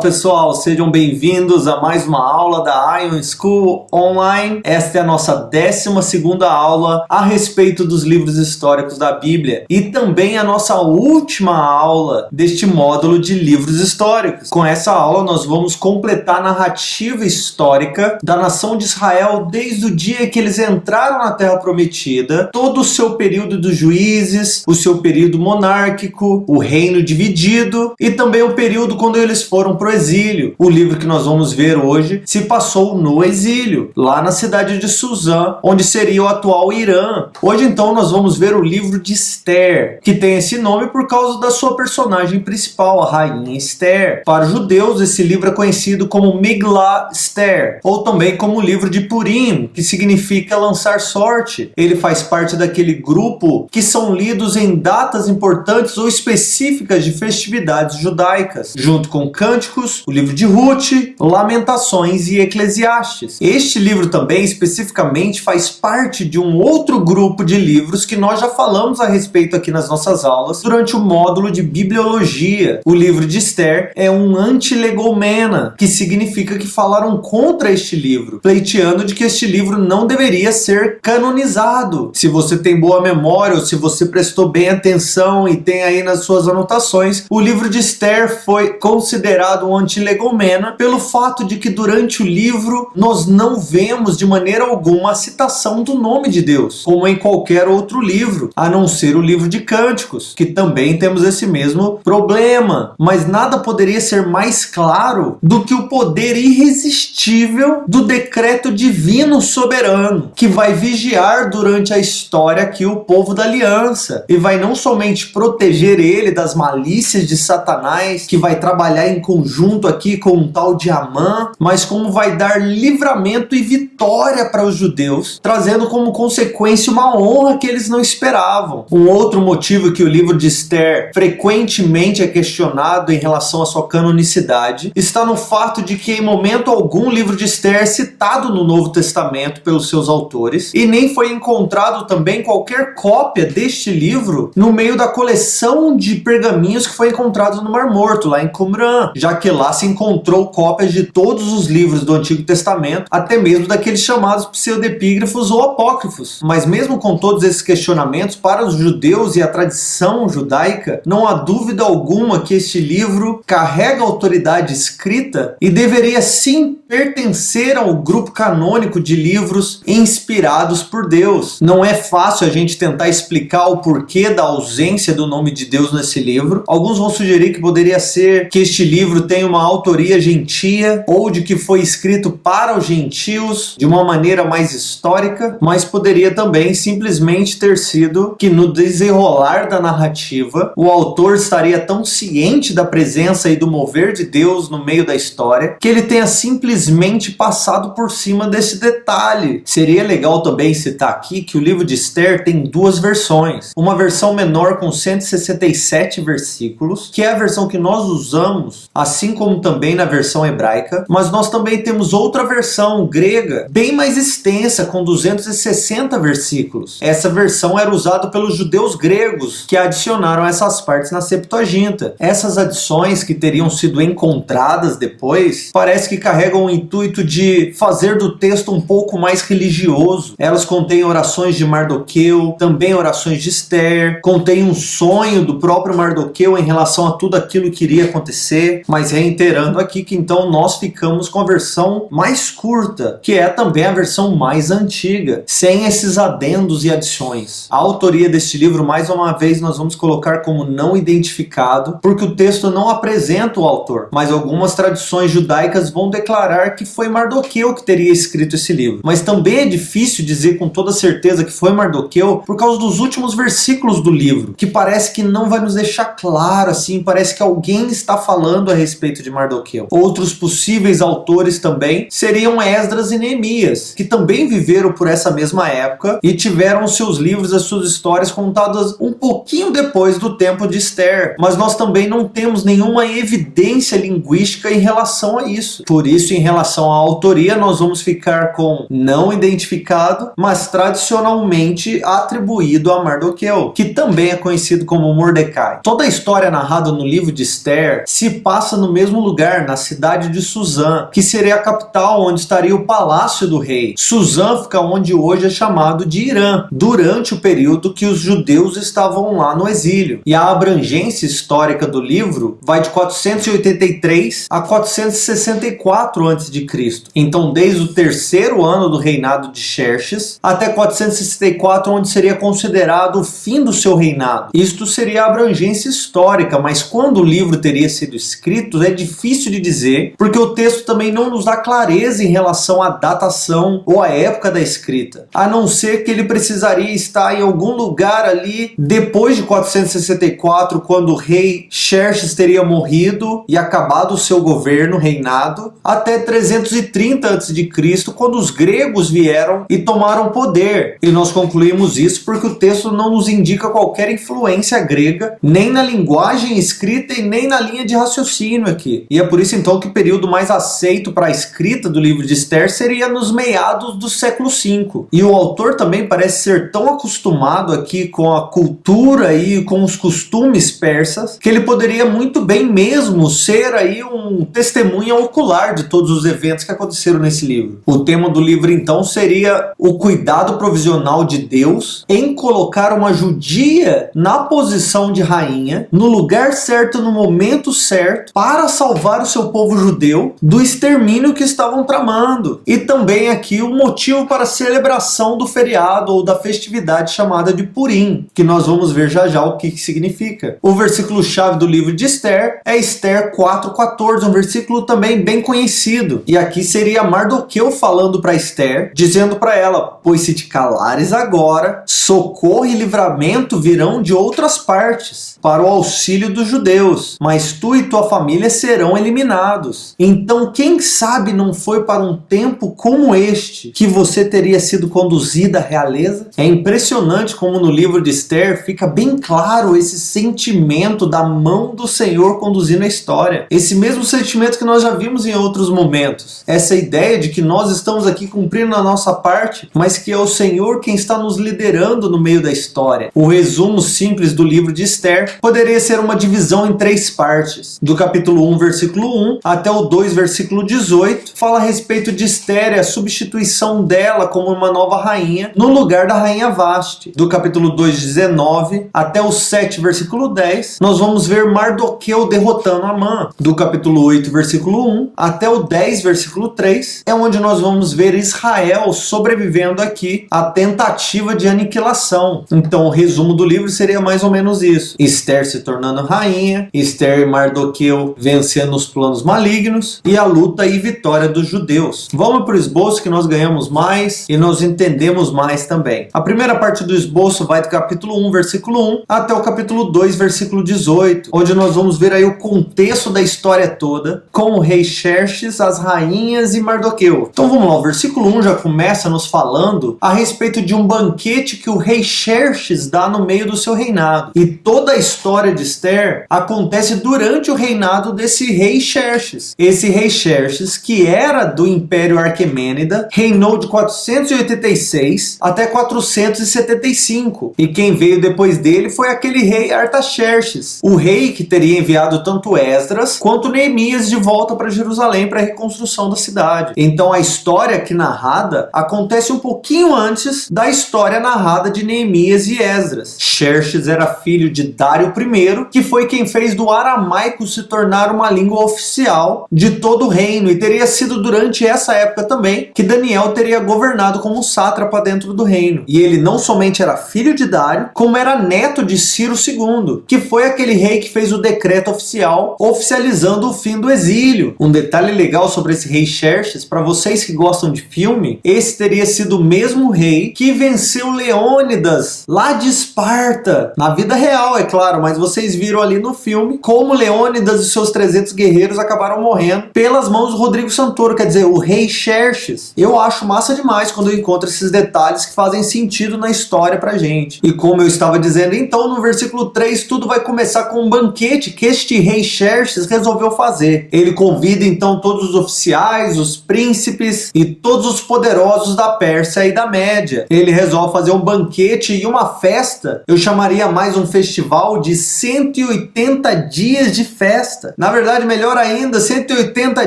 pessoal, sejam bem-vindos a mais uma aula da Ion School Online. Esta é a nossa 12ª aula a respeito dos livros históricos da Bíblia e também a nossa última aula deste módulo de livros históricos. Com essa aula nós vamos completar a narrativa histórica da nação de Israel desde o dia que eles entraram na Terra Prometida, todo o seu período dos juízes, o seu período monárquico, o reino dividido e também o período quando eles foram para o exílio. O livro que nós vamos ver hoje se passou no exílio, lá na cidade de Suzã, onde seria o atual Irã. Hoje então nós vamos ver o livro de Esther, que tem esse nome por causa da sua personagem principal, a rainha Esther. Para os judeus, esse livro é conhecido como Miglah Esther, ou também como o livro de Purim, que significa lançar sorte. Ele faz parte daquele grupo que são lidos em datas importantes ou específicas de festividades judaicas, junto com Cânticos, o livro de Ruth, Lamentações e Eclesiastes. Este livro também especificamente faz parte de um outro grupo de livros que nós já falamos a respeito aqui nas nossas aulas durante o módulo de Bibliologia. O livro de Esther é um antilegomena, que significa que falaram contra este livro, pleiteando de que este livro não deveria ser canonizado. Se você tem boa memória ou se você prestou bem atenção e tem aí nas suas anotações, o livro de Esther foi considerado um antilegomena pelo fato de que durante o livro nós não vemos de maneira alguma a citação do nome de Deus, como em qualquer outro livro, a não ser o livro de Cânticos, que também temos esse mesmo problema. Mas nada poderia ser mais claro do que o poder irresistível do decreto divino soberano, que vai vigiar durante a história aqui o povo da aliança, e vai não somente proteger ele das malícias de Satanás, que vai trabalhar em conjunto aqui com um tal de Amã, mas como vai dar livramento e vitória para os judeus, trazendo como consequência uma honra que eles não esperavam. Um outro motivo que o livro de Esther frequentemente é questionado em relação à sua canonicidade está no fato de que em momento algum o livro de Esther é citado no Novo Testamento pelos seus autores e nem foi encontrado também qualquer cópia deste livro no meio da coleção de pergaminhos que foi encontrado no Mar Morto, lá em Qumran, já que lá se encontrou cópias de todos os livros do Antigo Testamento, até mesmo daqueles chamados pseudepígrafos ou apócrifos. Mas mesmo com todos esses questionamentos, para os judeus e a tradição judaica, não há dúvida alguma que este livro carrega autoridade escrita e deveria sim pertencer ao grupo canônico de livros inspirados por Deus. Não é fácil a gente tentar explicar o porquê da ausência do nome de Deus nesse livro. Alguns vão sugerir que poderia ser que este livro tem uma autoria gentia ou de que foi escrito para os gentios de uma maneira mais histórica, mas poderia também simplesmente ter sido que no desenrolar da narrativa o autor estaria tão ciente da presença e do mover de Deus no meio da história que ele tenha simplesmente passado por cima desse detalhe. Seria legal também citar aqui que o livro de Esther tem duas versões. Uma versão menor com 167 versículos, que é a versão que nós usamos, assim como também na versão hebraica, mas nós também temos outra versão grega, bem mais extensa, com 260 versículos. Essa versão era usada pelos judeus gregos, que adicionaram essas partes na Septuaginta. Essas adições que teriam sido encontradas depois, parece que carregam o intuito de fazer do texto um pouco mais religioso. Elas contêm orações de Mardoqueu, também orações de Esther, contém um sonho do próprio Mardoqueu em relação a tudo aquilo que iria acontecer, mas reiterando aqui que então nós ficamos com a versão mais curta, que é também a versão mais antiga, sem esses adendos e adições. A autoria deste livro, mais uma vez, nós vamos colocar como não identificado, porque o texto não apresenta o autor, mas algumas tradições judaicas vão declarar que foi Mardoqueu que teria escrito esse livro. Mas também é difícil dizer com toda certeza que foi Mardoqueu por causa dos últimos versículos do livro, que parece que não vai nos deixar claro, assim, parece que alguém está falando a respeito de Mardoqueu. Outros possíveis autores também seriam Esdras e Neemias, que também viveram por essa mesma época e tiveram seus livros, as suas histórias contadas um pouquinho depois do tempo de Esther, mas nós também não temos nenhuma evidência linguística em relação a isso. Por isso, em relação à autoria, nós vamos ficar com não identificado, mas tradicionalmente atribuído a Mardoqueu, que também é conhecido como Mordecai. Toda a história narrada no livro de Esther se passa no mesmo lugar, na cidade de Suzã, que seria a capital onde estaria o palácio do rei. Suzã fica onde hoje é chamado de Irã, durante o período que os judeus estavam lá no exílio. E a abrangência histórica do livro vai de 483 a 464 a.C. Então, desde o terceiro ano do reinado de Xerxes até 464, onde seria considerado o fim do seu reinado. Isto seria a abrangência histórica, mas quando o livro teria sido escrito é difícil de dizer, porque o texto também não nos dá clareza em relação à datação ou à época da escrita, a não ser que ele precisaria estar em algum lugar ali depois de 464, quando o rei Xerxes teria morrido e acabado o seu governo, reinado, até 330 a.C., quando os gregos vieram e tomaram poder. E nós concluímos isso porque o texto não nos indica qualquer influência grega, nem na linguagem escrita e nem na linha de raciocínio aqui. E é por isso então que o período mais aceito para a escrita do livro de Esther seria nos meados do século V. E o autor também parece ser tão acostumado aqui com a cultura e com os costumes persas, que ele poderia muito bem mesmo ser aí um testemunha ocular de todos os eventos que aconteceram nesse livro. O tema do livro então seria o cuidado provisional de Deus em colocar uma judia na posição de rainha, no lugar certo, no momento certo, para salvar o seu povo judeu do extermínio que estavam tramando. E também aqui o motivo para a celebração do feriado ou da festividade chamada de Purim, que nós vamos ver já já o que significa. O versículo-chave do livro de Esther é Esther 4:14, um versículo também bem conhecido. E aqui seria Mardoqueu falando para Esther, dizendo para ela: pois se te calares agora, socorro e livramento virão de outras partes, para o auxílio dos judeus, mas tu e tua família serão eliminados. Então, quem sabe não foi para um tempo como este que você teria sido conduzida à realeza? É impressionante como no livro de Esther fica bem claro esse sentimento da mão do Senhor conduzindo a história. Esse mesmo sentimento que nós já vimos em outros momentos. Essa ideia de que nós estamos aqui cumprindo a nossa parte, mas que é o Senhor quem está nos liderando no meio da história. O resumo simples do livro de Esther poderia ser uma divisão em 3 partes. Do capítulo 1, versículo 1, até o 2, versículo 18, fala a respeito de Esther e a substituição dela como uma nova rainha, no lugar da rainha Vasti. Do capítulo 2, 19, até o 7, versículo 10, nós vamos ver Mardoqueu derrotando Amã. Do capítulo 8, versículo 1, até o 10, versículo 3, é onde nós vamos ver Israel sobrevivendo aqui à tentativa de aniquilação. Então o resumo do livro seria mais ou menos isso: Esther se tornando rainha, Esther e Mardoqueu vencendo os planos malignos e a luta e vitória dos judeus. Vamos para o esboço que nós ganhamos mais e nós entendemos mais também. A primeira parte do esboço vai do capítulo 1, versículo 1 até o capítulo 2, versículo 18, onde nós vamos ver aí o contexto da história toda com o rei Xerxes, as rainhas e Mardoqueu. Então vamos lá, o versículo 1 já começa nos falando a respeito de um banquete que o rei Xerxes dá no meio do seu reinado. E toda a história de Esther acontece durante o reinado desse rei Xerxes. Esse rei Xerxes, que era do Império Aquemênida, reinou de 486 até 475. E quem veio depois dele foi aquele rei Artaxerxes, o rei que teria enviado tanto Esdras quanto Neemias de volta para Jerusalém para a reconstrução da cidade. Então a história aqui narrada acontece um pouquinho antes da história narrada de Neemias e Esdras. Xerxes era filho de Dário I, que foi quem fez do aramaico se tornar uma língua oficial de todo o reino, e teria sido durante essa época também que Daniel teria governado como sátrapa dentro do reino. E ele não somente era filho de Dário, como era neto de Ciro II, que foi aquele rei que fez o decreto oficial oficializando o fim do exílio. Um detalhe legal sobre esse rei Xerxes, para vocês que gostam de filme, esse teria sido o mesmo rei que venceu Leônidas lá de Esparta, na vida real, é claro, mas vocês viram ali no filme como Leônidas e seus 300 guerreiros acabaram morrendo pelas mãos do Rodrigo Santoro, quer dizer, o rei Xerxes. Eu acho massa demais quando eu encontro esses detalhes que fazem sentido na história pra gente. E como eu estava dizendo, então no versículo 3 tudo vai começar com um banquete que este rei Xerxes resolveu fazer. Ele convida então todos os oficiais, os príncipes e todos os poderosos da Pérsia e da Média. Ele resolve fazer um banquete e uma festa. Eu chamaria mais um festival de 180 dias de festa. Na verdade, melhor ainda, 180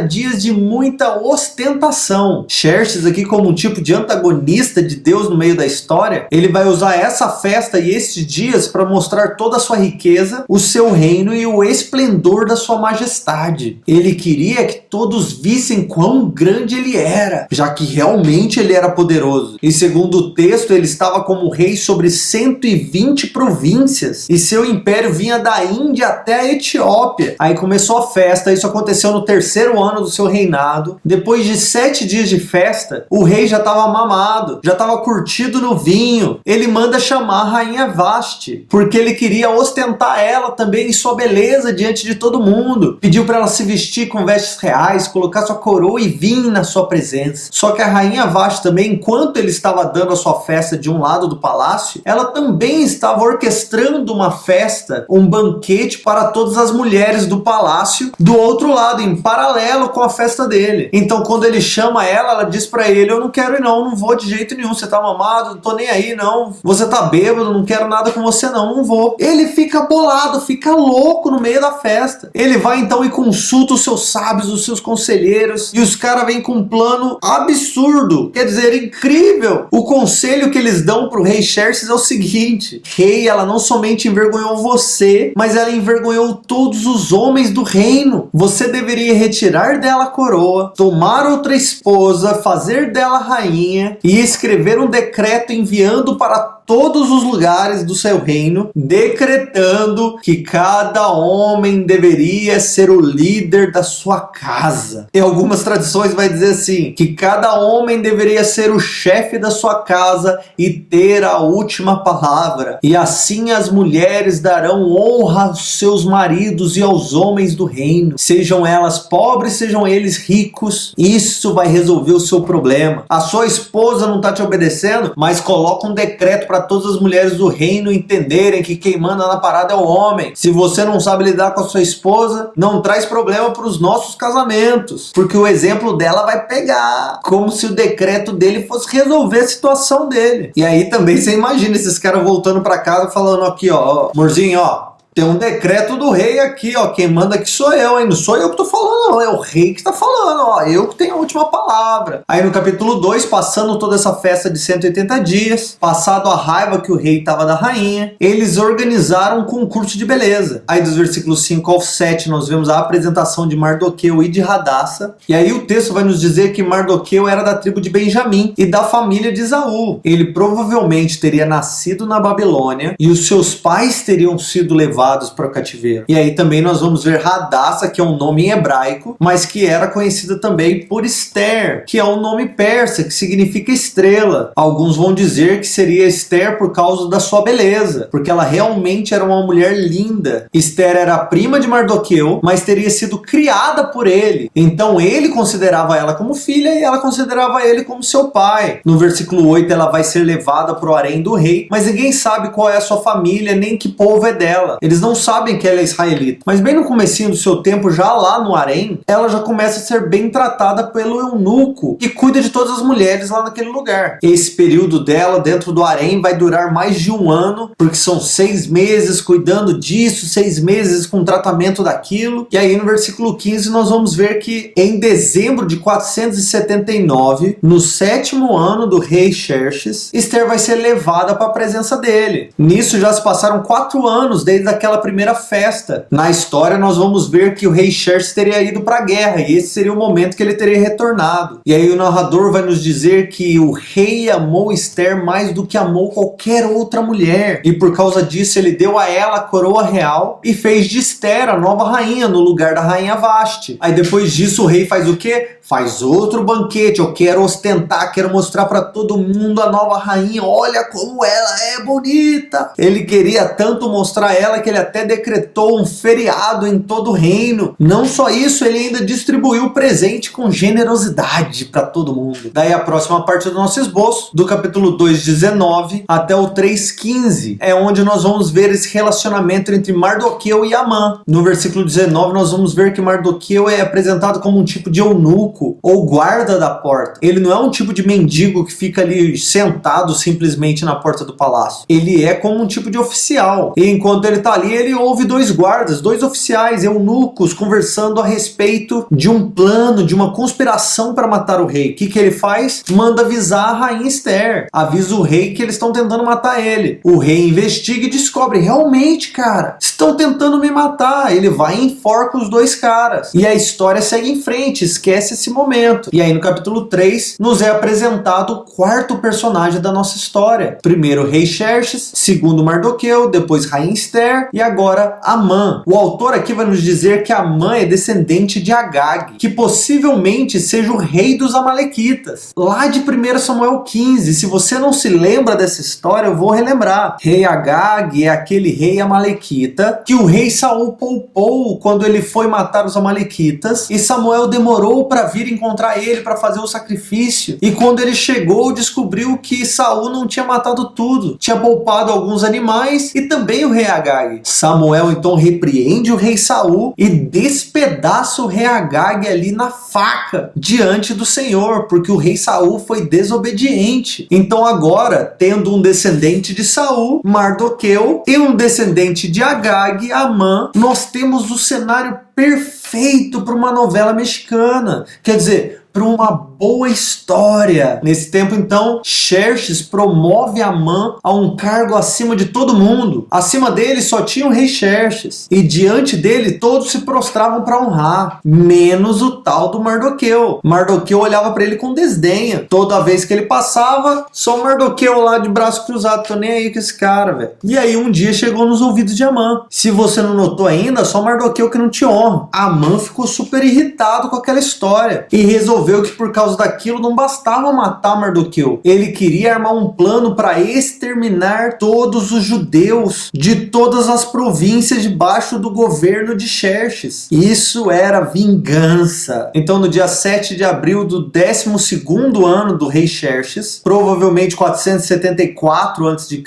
dias de muita ostentação. Xerxes aqui, como um tipo de antagonista de Deus no meio da história, ele vai usar essa festa e esses dias para mostrar toda a sua riqueza, o seu reino e o esplendor da sua majestade. Ele queria que todos vissem quão grande ele era, já que realmente ele era poderoso. E segundo o texto, ele estava como rei sobre 120 províncias e seu império vinha da Índia até a Etiópia. Aí começou a festa, isso aconteceu no terceiro ano do seu reinado. Depois de 7 dias de festa, o rei já estava mamado, já estava curtido no vinho. Ele manda chamar a rainha Vasti, porque ele queria ostentar ela também em sua beleza diante de todo mundo. Pediu para ela se vestir com vestes reais, colocar sua coroa e vir na sua presença. Só que a rainha Vasti também, enquanto ele estava dando a sua festa de um lado do palácio, ela também estava orquestrando uma festa, um banquete para todas as mulheres do palácio, do outro lado, em paralelo com a festa dele. Então quando ele chama ela, ela diz para ele: eu não quero ir não vou de jeito nenhum, você tá mamado, não tô nem aí não, você tá bêbado, não quero nada com você não vou. Ele fica bolado, fica louco no meio da festa. Ele vai então e consulta os seus sábios, os seus conselheiros, e os caras vêm com um plano absurdo, quer dizer, incrível. O conselho que eles dão pro rei Xerxes é o seguinte: rei, ela não somente envergonhou você, mas ela envergonhou todos os homens do reino. Você deveria retirar dela a coroa, tomar outra esposa, fazer dela rainha e escrever um decreto enviando para todos os lugares do seu reino, decretando que cada homem deveria ser o líder da sua casa. Em algumas tradições vai dizer assim, que cada homem deveria ser o chefe da sua casa e ter a última palavra. E assim as mulheres darão honra aos seus maridos e aos homens do reino. Sejam elas pobres, sejam eles ricos. Isso vai resolver o seu problema. A sua esposa não está te obedecendo, mas coloca um decreto para todas as mulheres do reino entenderem que quem manda na parada é o homem. Se você não sabe lidar com a sua esposa, não traz problema para os nossos casamentos, porque o exemplo dela vai pegar, como se o decreto dele fosse resolver a situação dele. E aí também você imagina esses caras voltando para casa falando aqui, ó, amorzinho, ó, tem um decreto do rei aqui, ó. Quem manda aqui sou eu, hein? Não sou eu que tô falando, não. É o rei que tá falando, ó. Eu que tenho a última palavra. Aí no capítulo 2, passando toda essa festa de 180 dias, passado a raiva que o rei tava da rainha, eles organizaram um concurso de beleza. Aí dos versículos 5 ao 7, nós vemos a apresentação de Mardoqueu e de Radassa. E aí o texto vai nos dizer que Mardoqueu era da tribo de Benjamim e da família de Esaú. Ele provavelmente teria nascido na Babilônia e os seus pais teriam sido levados para o cativeiro. E aí também nós vamos ver Radassa, que é um nome em hebraico, mas que era conhecida também por Esther, que é um nome persa, que significa estrela. Alguns vão dizer que seria Esther por causa da sua beleza, porque ela realmente era uma mulher linda. Esther era prima de Mardoqueu, mas teria sido criada por ele. Então ele considerava ela como filha e ela considerava ele como seu pai. No versículo 8 ela vai ser levada para o harém do rei, mas ninguém sabe qual é a sua família, nem que povo é dela. Eles não sabem que ela é israelita. Mas bem no comecinho do seu tempo, já lá no harém, ela já começa a ser bem tratada pelo eunuco, que cuida de todas as mulheres lá naquele lugar. Esse período dela dentro do harém vai durar mais de 1 ano, porque são 6 meses cuidando disso, 6 meses com tratamento daquilo. E aí no versículo 15 nós vamos ver que em dezembro de 479, no 7º ano do rei Xerxes, Esther vai ser levada para a presença dele. Nisso já se passaram 4 anos desde aquela primeira festa. Na história nós vamos ver que o rei Xerxes teria ido para a guerra e esse seria o momento que ele teria retornado. E aí o narrador vai nos dizer que o rei amou Esther mais do que amou qualquer outra mulher e por causa disso ele deu a ela a coroa real e fez de Esther a nova rainha no lugar da rainha Vasti. Aí depois disso o rei faz o quê? Faz outro banquete. Eu quero ostentar, quero mostrar para todo mundo a nova rainha. Olha como ela é bonita. Ele queria tanto mostrar ela que ele até decretou um feriado em todo o reino. Não só isso, ele ainda distribuiu presente com generosidade para todo mundo. Daí a próxima parte do nosso esboço, do capítulo 2:19 até o 3:15, é onde nós vamos ver esse relacionamento entre Mardoqueu e Amã. No versículo 19 nós vamos ver que Mardoqueu é apresentado como um tipo de eunuco ou guarda da porta. Ele não é um tipo de mendigo que fica ali sentado simplesmente na porta do palácio. Ele é como um tipo de oficial. E enquanto ele está ali, ele ouve dois guardas, dois oficiais eunucos conversando a respeito de um plano, de uma conspiração para matar o rei. O que ele faz? Manda avisar a rainha Esther. Avisa o rei que eles estão tentando matar ele. O rei investiga e descobre, realmente, cara, estão tentando me matar. Ele vai e enforca os dois caras. E a história segue em frente, esquece esse momento. E aí no capítulo 3, nos é apresentado o quarto personagem da nossa história. Primeiro o rei Xerxes, segundo Mardoqueu, depois rainha Esther e agora Amã. O autor aqui vai nos dizer que Amã é descendente de Agag, que possivelmente seja o rei dos amalequitas. Lá de 1 Samuel 15, se você não se lembra dessa história, eu vou relembrar. Rei Agag é aquele rei amalequita que o rei Saul poupou quando ele foi matar os amalequitas, e Samuel demorou para vir encontrar ele para fazer o sacrifício. E quando ele chegou, descobriu que Saul não tinha matado tudo, tinha poupado alguns animais e também o rei Agag. Samuel então repreende o rei Saul e despedaça o rei Agag ali na faca diante do Senhor, porque o rei Saul foi desobediente. Então agora, tendo um descendente de Saul, Mardoqueu, e um descendente de Agag, Amã, nós temos o cenário perfeito para uma novela mexicana. Quer dizer, para uma boa história. Nesse tempo, então, Xerxes promove Amã a um cargo acima de todo mundo. Acima dele só tinha o rei Xerxes. E diante dele, todos se prostravam para honrar, menos o tal do Mardoqueu. Mardoqueu olhava para ele com desdenho. Toda vez que ele passava, só o Mardoqueu lá de braço cruzado. Tô nem aí com esse cara, velho. E aí um dia chegou nos ouvidos de Amã. Se você não notou ainda, só o Mardoqueu que não te honra. Amã ficou super irritado com aquela história e resolveu que por causa daquilo não bastava matar Mardoqueu. Ele queria armar um plano para exterminar todos os judeus de todas as províncias debaixo do governo de Xerxes. Isso era vingança. Então no dia 7 de abril do 12º ano do rei Xerxes, provavelmente 474 a.C.,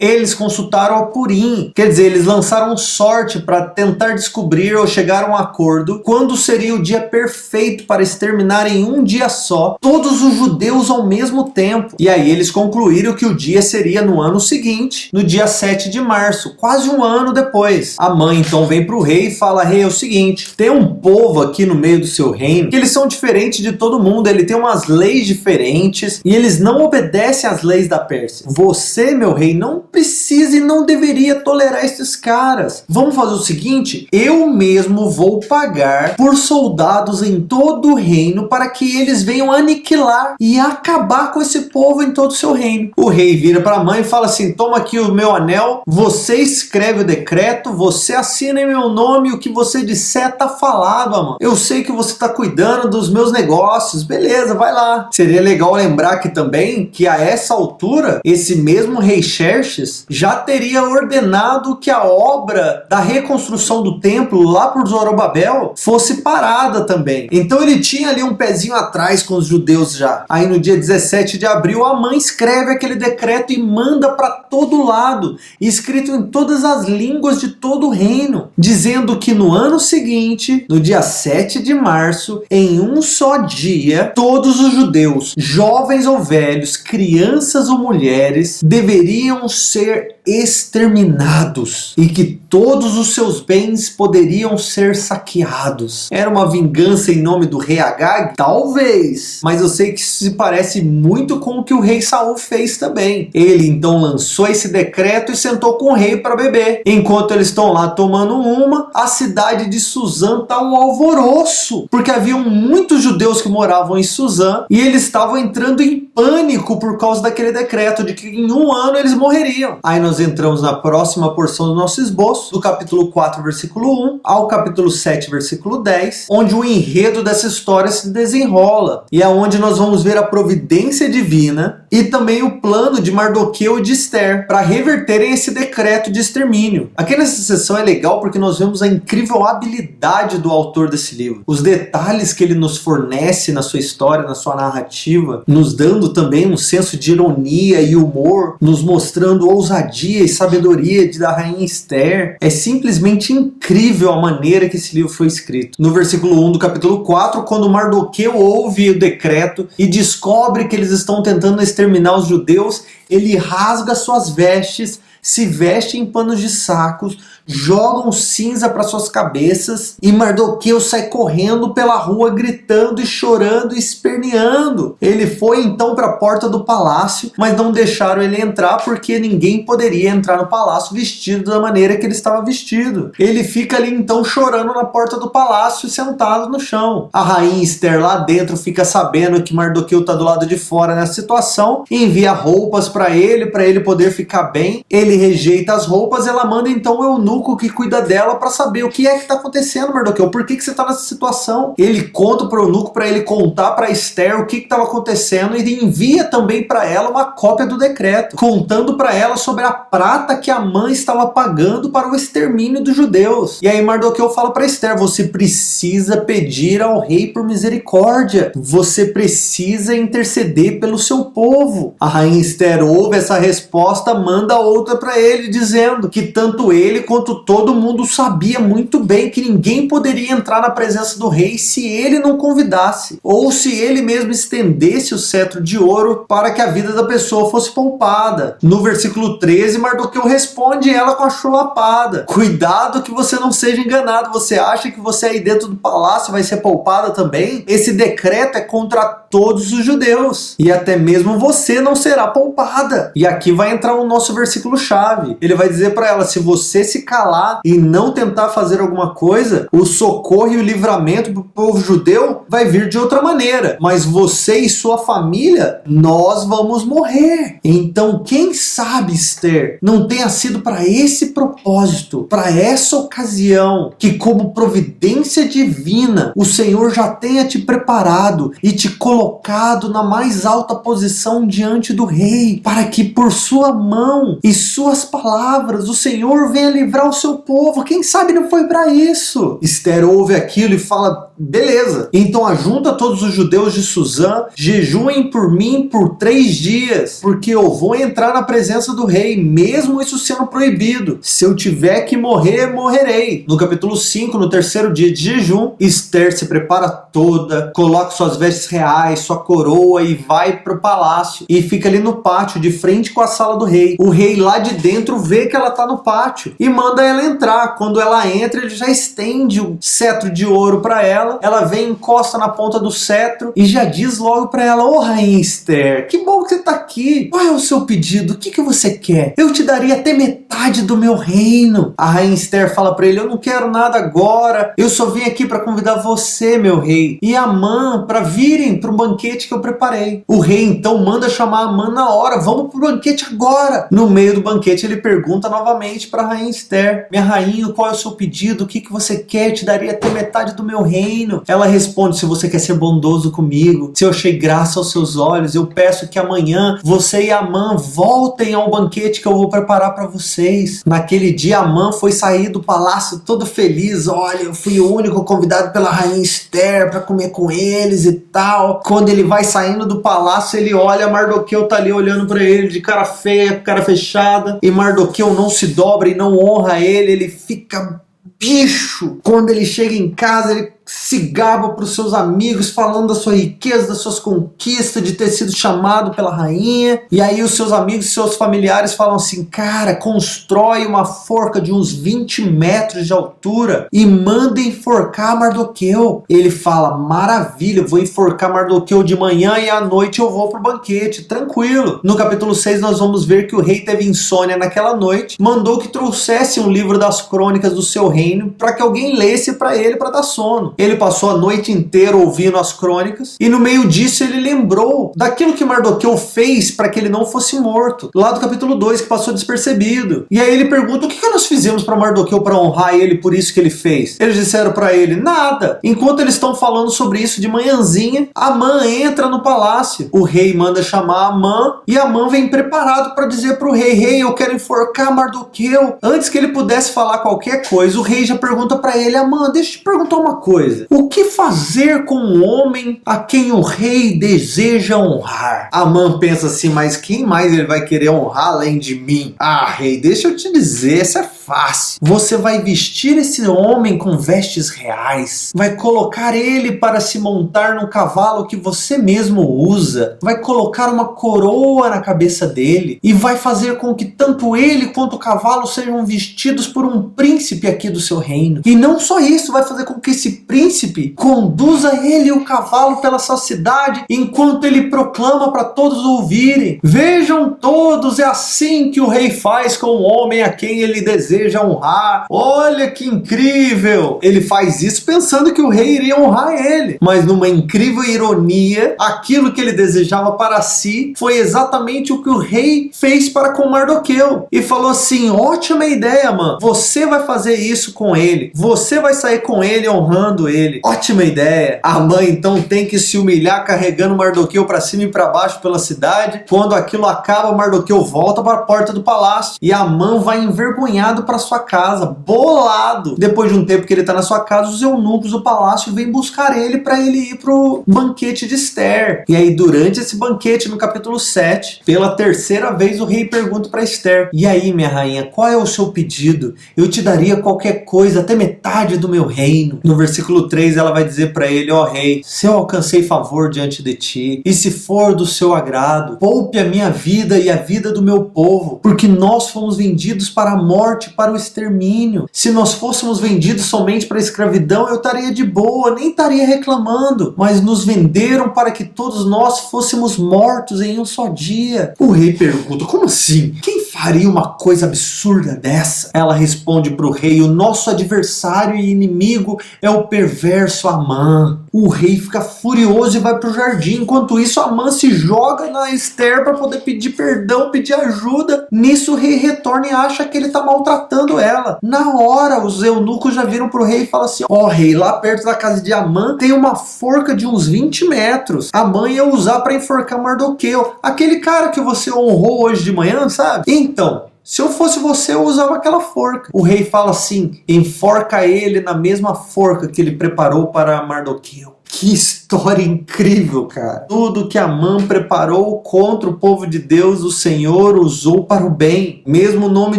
eles consultaram a Purim. Quer dizer, eles lançaram sorte para tentar descobrir ou chegar a um acordo quando seria o dia perfeito para exterminar em um dia só todos os judeus ao mesmo tempo. E aí eles concluíram que o dia seria no ano seguinte, no dia 7 de março, quase um ano depois. A mãe então vem para o rei e fala: rei, é o seguinte, tem um povo aqui no meio do seu reino que eles são diferentes de todo mundo, ele tem umas leis diferentes e eles não obedecem às leis da Pérsia. Você, meu rei, não precisa e não deveria tolerar esses caras. Vamos fazer o seguinte, eu mesmo vou pagar por soldados em todo o reino para que eles venham aniquilar e acabar com esse povo em todo o seu reino. O rei vira para a mãe e fala assim: toma aqui o meu anel, você escreve o decreto, você assina em meu nome, o que você disser tá falado, amor. Eu sei que você tá cuidando dos meus negócios, beleza, vai lá. Seria legal lembrar aqui também que a essa altura, esse mesmo rei Xerxes já teria ordenado que a obra da reconstrução do templo lá por Zorobabel fosse parada também. Então ele tinha ali um pezinho atrás com os judeus já. Aí no dia 17 de abril, a mãe escreve aquele decreto e manda para todo lado, escrito em todas as línguas de todo o reino, dizendo que no ano seguinte, no dia 7 de março, em um só dia, todos os judeus, jovens ou velhos, crianças ou mulheres, deveriam ser exterminados e que todos os seus bens poderiam ser saqueados. Era uma vingança em nome do rei Agag? Talvez, mas eu sei que isso se parece muito com o que o rei Saul fez também. Ele então lançou esse decreto e sentou com o rei para beber. Enquanto eles estão lá tomando uma, a cidade de Suzã está um alvoroço, porque haviam muitos judeus que moravam em Suzã e eles estavam entrando em pânico por causa daquele decreto de que em um ano eles morreriam. Aí nós nós entramos na próxima porção do nosso esboço, do capítulo 4, versículo 1, ao capítulo 7, versículo 10, onde o enredo dessa história se desenrola, e é onde nós vamos ver a providência divina e também o plano de Mardoqueu e de Esther para reverterem esse decreto de extermínio. Aqui nessa sessão é legal porque nós vemos a incrível habilidade do autor desse livro, os detalhes que ele nos fornece na sua história, na sua narrativa, nos dando também um senso de ironia e humor, nos mostrando ousadia e sabedoria da rainha Esther. É simplesmente incrível a maneira que esse livro foi escrito. No versículo 1 do capítulo 4, quando Mardoqueu ouve o decreto e descobre que eles estão tentando exterminar os judeus, ele rasga suas vestes, se veste em panos de sacos, jogam cinza para suas cabeças e Mardoqueu sai correndo pela rua gritando e chorando e esperneando. Ele foi então para a porta do palácio, mas não deixaram ele entrar porque ninguém poderia entrar no palácio vestido da maneira que ele estava vestido. Ele fica ali então chorando na porta do palácio, sentado no chão. A rainha Esther lá dentro fica sabendo que Mardoqueu está do lado de fora nessa situação, envia roupas para ele poder ficar bem. Ele rejeita as roupas, ela manda então o eunuco que cuida dela para saber o que é que está acontecendo, Mardoqueu, por que você está nessa situação? Ele conta para o eunuco para ele contar para Esther o que estava acontecendo e envia também para ela uma cópia do decreto, contando para ela sobre a prata que a mãe estava pagando para o extermínio dos judeus. E aí Mardoqueu fala para Esther, você precisa pedir ao rei por misericórdia, você precisa interceder pelo seu povo. A rainha Esther ouve essa resposta, manda outra para ele, dizendo que tanto ele quanto todo mundo sabia muito bem que ninguém poderia entrar na presença do rei se ele não convidasse, ou se ele mesmo estendesse o cetro de ouro para que a vida da pessoa fosse poupada. No versículo 13, Mardoqueu responde ela com a chulapada. Cuidado que você não seja enganado, você acha que você aí dentro do palácio vai ser poupada também? Esse decreto é contra todos os judeus, e até mesmo você não será poupada. E aqui vai entrar o nosso versículo chave. Ele vai dizer para ela, se você se calar e não tentar fazer alguma coisa, o socorro e o livramento para o povo judeu vai vir de outra maneira, mas você e sua família, nós vamos morrer. Então quem sabe, Esther, não tenha sido para esse propósito, para essa ocasião, que como providência divina, o Senhor já tenha te preparado e te colocado na mais alta posição diante do rei, para que por sua mão e suas palavras o Senhor venha livrar o seu povo. Quem sabe não foi para isso? Esther ouve aquilo e fala, beleza, então ajunta todos os judeus de Suzã, jejuem por mim por 3 dias, porque eu vou entrar na presença do rei, mesmo isso sendo proibido. Se eu tiver que morrer, morrerei. No capítulo 5, no 3º dia de jejum, Esther se prepara toda, coloca suas vestes reais, sua coroa e vai pro palácio e fica ali no pátio, de frente com a sala do rei. O rei lá de dentro vê que ela tá no pátio e manda ela entrar. Quando ela entra, ele já estende o cetro de ouro para ela. Ela vem, encosta na ponta do cetro e já diz logo para ela, ô rainha Esther, que bom que você tá aqui. Qual é o seu pedido? O que você quer? Eu te daria até metade do meu reino. A rainha Esther fala para ele, eu não quero nada agora. Eu só vim aqui para convidar você, meu rei, e Amã para virem para um banquete que eu preparei. O rei então manda chamar Amã na hora. Vamos pro banquete agora. No meio do banquete ele pergunta novamente para a rainha Esther, minha rainha, qual é o seu pedido? O que você quer? Eu te daria até metade do meu reino. Ela responde, se você quer ser bondoso comigo, se eu achei graça aos seus olhos, eu peço que amanhã você e Amã voltem ao banquete que eu vou preparar para vocês. Naquele dia Amã foi sair do palácio todo feliz, olha, eu fui o único convidado pela rainha Esther para comer com eles e tal. Quando ele vai saindo do palácio, ele olha, Mardoqueu tá ali olhando para ele de cara feia, cara fechada, e Mardoqueu não se dobra e não honra ele fica bicho. Quando ele chega em casa, ele se gaba para os seus amigos falando da sua riqueza, das suas conquistas, de ter sido chamado pela rainha. E aí os seus amigos e seus familiares falam assim, cara, constrói uma forca de uns 20 metros de altura e manda enforcar Mardoqueu. Ele fala, maravilha, eu vou enforcar Mardoqueu de manhã e à noite eu vou pro banquete, tranquilo. No capítulo 6 nós vamos ver que o rei teve insônia naquela noite, mandou que trouxesse um livro das crônicas do seu reino para que alguém lesse para ele para dar sono. ele passou a noite inteira ouvindo as crônicas, e no meio disso ele lembrou daquilo que Mardoqueu fez para que ele não fosse morto, lá do capítulo 2, que passou despercebido. E aí ele pergunta: o que nós fizemos para Mardoqueu para honrar ele por isso que ele fez? Eles disseram para ele: nada. Enquanto eles estão falando sobre isso de manhãzinha, Amã entra no palácio. O rei manda chamar Amã, e Amã vem preparado para dizer para o rei: rei, eu quero enforcar Mardoqueu. Antes que ele pudesse falar qualquer coisa, o rei já pergunta para ele: Amã, deixa eu te perguntar uma coisa. O que fazer com um homem a quem o rei deseja honrar? Amã pensa assim: mas quem mais ele vai querer honrar além de mim? Ah, rei, deixa eu te dizer, essa é fácil. Você vai vestir esse homem com vestes reais, vai colocar ele para se montar no cavalo que você mesmo usa, vai colocar uma coroa na cabeça dele e vai fazer com que tanto ele quanto o cavalo sejam vestidos por um príncipe aqui do seu reino. E não só isso, vai fazer com que esse príncipe conduza ele e o cavalo pela sua cidade enquanto ele proclama para todos ouvirem: vejam todos, é assim que o rei faz com o homem a quem ele deseja honrar. Olha que incrível! Ele faz isso pensando que o rei iria honrar ele, mas numa incrível ironia, aquilo que ele desejava para si foi exatamente o que o rei fez para com Mardoqueu, e falou assim: ótima ideia, mano, você vai fazer isso com ele, você vai sair com ele honrando ele, ótima ideia. A mãe então tem que se humilhar carregando Mardoqueu para cima e para baixo pela cidade. Quando aquilo acaba, Mardoqueu volta para a porta do palácio e Amã vai envergonhado para sua casa, bolado. Depois de um tempo que ele está na sua casa, os eunucos do palácio vêm buscar ele para ele ir pro banquete de Ester. E aí, durante esse banquete, no capítulo 7, pela terceira vez o rei pergunta para Ester: e aí, minha rainha, qual é o seu pedido? Eu te daria qualquer coisa, até metade do meu reino. No versículo 3 ela vai dizer para ele: ó rei, se eu alcancei favor diante de ti, e se for do seu agrado, poupe a minha vida e a vida do meu povo, porque nós fomos vendidos para a morte, para o extermínio. Se nós fôssemos vendidos somente para a escravidão, eu estaria de boa, nem estaria reclamando, mas nos venderam para que todos nós fôssemos mortos em um só dia. O rei pergunta: como assim? Quem faria uma coisa absurda dessa? Ela responde para o rei: o nosso adversário e inimigo é o perverso Amã. O rei fica furioso e vai para o jardim. Enquanto isso, Amã se joga na Ester para poder pedir perdão, pedir ajuda. Nisso o rei retorna e acha que ele está maltratando ela. Na hora, os eunucos já viram para o rei e falam assim: ó rei, lá perto da casa de Amã tem uma forca de uns 20 metros. Amã ia usar para enforcar Mardoqueu, aquele cara que você honrou hoje de manhã, sabe? Então, se eu fosse você, eu usava aquela forca. O rei fala assim: enforca ele na mesma forca que ele preparou para Mardoqueu. Que história incrível, cara. Tudo que Amã preparou contra o povo de Deus, o Senhor usou para o bem. Mesmo o nome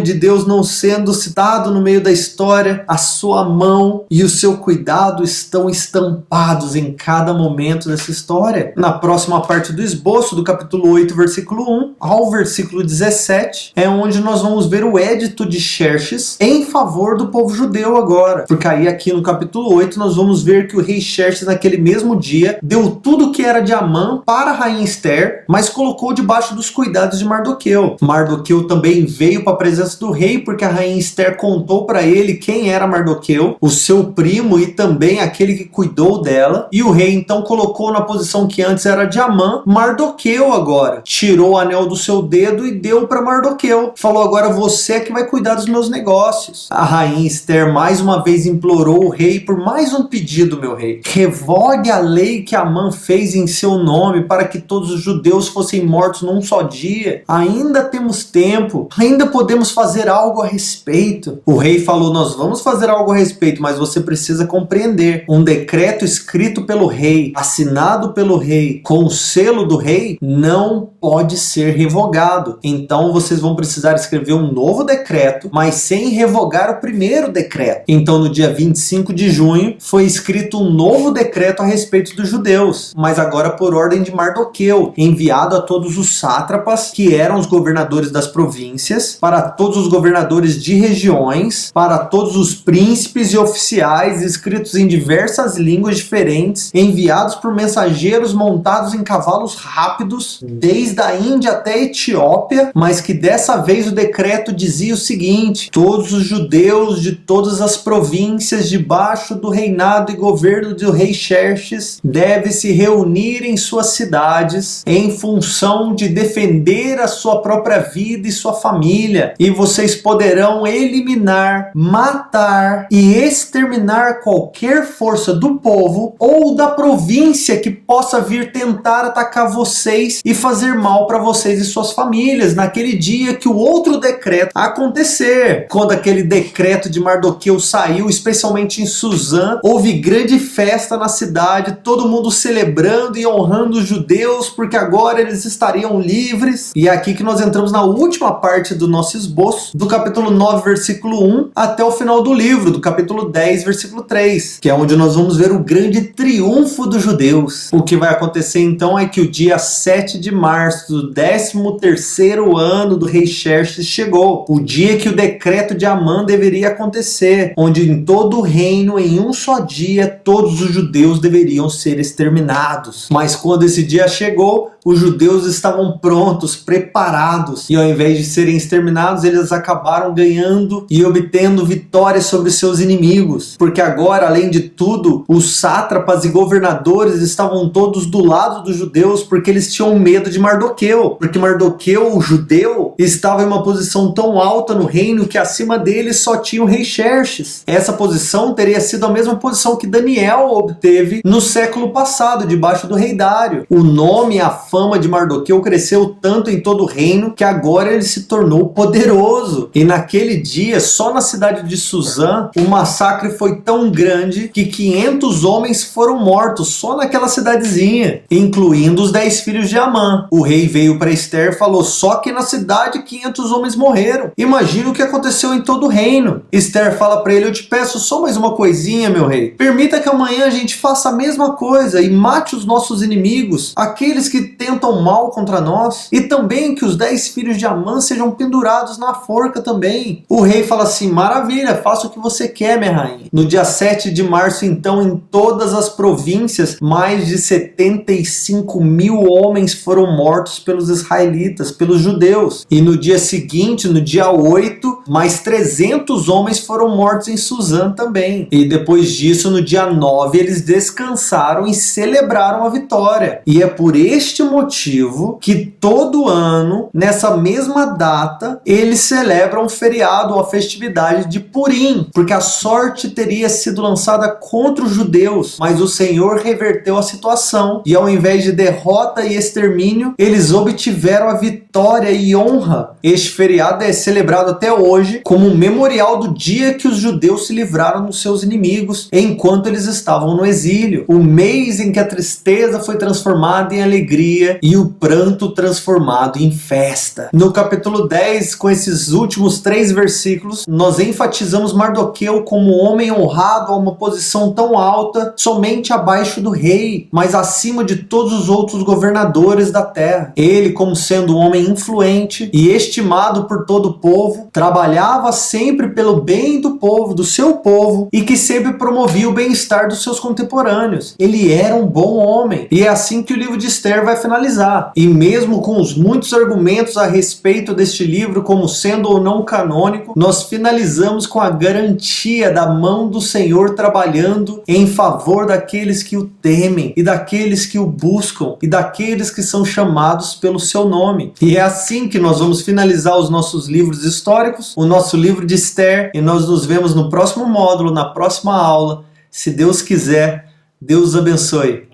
de Deus não sendo citado no meio da história, a sua mão e o seu cuidado estão estampados em cada momento dessa história. Na próxima parte do esboço, do capítulo 8, versículo 1 ao versículo 17, é onde nós vamos ver o édito de Xerxes em favor do povo judeu agora. Porque aí aqui no capítulo 8 nós vamos ver que o rei Xerxes, naquele mesmo dia, deu tudo que era de Amã para a rainha Ester, mas colocou debaixo dos cuidados de Mardoqueu. Mardoqueu também veio para a presença do rei, porque a rainha Ester contou para ele quem era Mardoqueu, o seu primo e também aquele que cuidou dela, e o rei então colocou na posição que antes era de Amã, Mardoqueu agora. Tirou o anel do seu dedo e deu para Mardoqueu. Falou: agora você é que vai cuidar dos meus negócios. A rainha Ester mais uma vez implorou o rei por mais um pedido: meu rei, revogue a lei que Amã fez em seu nome para que todos os judeus fossem mortos num só dia. Ainda temos tempo, ainda podemos fazer algo a respeito. O rei falou: nós vamos fazer algo a respeito, mas você precisa compreender, um decreto escrito pelo rei, assinado pelo rei, com o selo do rei, não pode ser revogado. Então vocês vão precisar escrever um novo decreto, mas sem revogar o primeiro decreto. Então no dia 25 de junho foi escrito um novo decreto a respeito dos judeus, mas agora por ordem de Mardoqueu, enviado a todos os sátrapas, que eram os governadores das províncias, para todos os governadores de regiões, para todos os príncipes e oficiais, escritos em diversas línguas diferentes, enviados por mensageiros montados em cavalos rápidos, desde desde a Índia até a Etiópia, mas que dessa vez o decreto dizia o seguinte: todos os judeus de todas as províncias debaixo do reinado e governo do rei Xerxes devem se reunir em suas cidades em função de defender a sua própria vida e sua família, e vocês poderão eliminar, matar e exterminar qualquer força do povo ou da província que possa vir tentar atacar vocês e fazer mal para vocês e suas famílias naquele dia que o outro decreto acontecer. Quando aquele decreto de Mardoqueu saiu, especialmente em Suzã, houve grande festa na cidade, todo mundo celebrando e honrando os judeus porque agora eles estariam livres. E é aqui que nós entramos na última parte do nosso esboço, do capítulo 9, versículo 1 até o final do livro, do capítulo 10, versículo 3, que é onde nós vamos ver o grande triunfo dos judeus. O que vai acontecer então é que o dia 7 de março do 13º ano do rei Xerxes chegou, o dia que o decreto de Amã deveria acontecer, onde em todo o reino, em um só dia, todos os judeus deveriam ser exterminados. Mas quando esse dia chegou, os judeus estavam prontos, preparados, e ao invés de serem exterminados, eles acabaram ganhando e obtendo vitórias sobre seus inimigos, porque agora, além de tudo, os sátrapas e governadores estavam todos do lado dos judeus, porque eles tinham medo de Mardoqueu, porque Mardoqueu, o judeu, estava em uma posição tão alta no reino que acima dele só tinha o rei Xerxes. Essa posição teria sido a mesma posição que Daniel obteve no século passado, debaixo do rei Dário. O nome e a fama de Mardoqueu cresceu tanto em todo o reino que agora ele se tornou poderoso. E naquele dia, só na cidade de Suzã, o massacre foi tão grande que 500 homens foram mortos só naquela cidadezinha, incluindo os 10 filhos de Amã. O rei veio para Ester e falou: só que na cidade 500 homens morreram. Imagina o que aconteceu em todo o reino. Ester fala para ele: eu te peço só mais uma coisinha, meu rei. Permita que amanhã a gente faça a mesma coisa e mate os nossos inimigos, aqueles que tentam mal contra nós, e também que os 10 filhos de Amã sejam pendurados na forca também. O rei fala assim: maravilha, faça o que você quer, minha rainha. No dia 7 de março, então, em todas as províncias, mais de 75.000 homens foram mortos pelos israelitas, pelos judeus. E no dia seguinte, no dia 8, mais 300 homens foram mortos em Suzã também. E depois disso, no dia 9, eles descansaram e celebraram a vitória. E é por este motivo que todo ano, nessa mesma data, eles celebram um feriado, a festividade de Purim, porque a sorte teria sido lançada contra os judeus, mas o Senhor reverteu a situação e ao invés de derrota e extermínio, eles obtiveram a vitória e honra. Este feriado é celebrado até hoje como um memorial do dia que os judeus se livraram dos seus inimigos enquanto eles estavam no exílio. O mês em que a tristeza foi transformada em alegria e o pranto transformado em festa. No capítulo 10, com esses últimos 3 versículos, nós enfatizamos Mardoqueu como homem honrado a uma posição tão alta, somente abaixo do rei, mas acima de todos os outros governadores da terra. Ele, como sendo um homem influente e estimado por todo o povo, trabalhava sempre pelo bem do povo, do seu povo, e que sempre promovia o bem-estar dos seus contemporâneos. Ele era um bom homem, e é assim que o livro de Ester vai finalizar. E mesmo com os muitos argumentos a respeito deste livro como sendo ou não canônico, nós finalizamos com a garantia da mão do Senhor trabalhando em favor daqueles que o temem e daqueles que o buscam e daqueles que são chamados pelo seu nome. E é assim que nós vamos finalizar os nossos livros históricos, o nosso livro de Ester, e nós nos vemos no próximo módulo, na próxima aula. Se Deus quiser, Deus abençoe.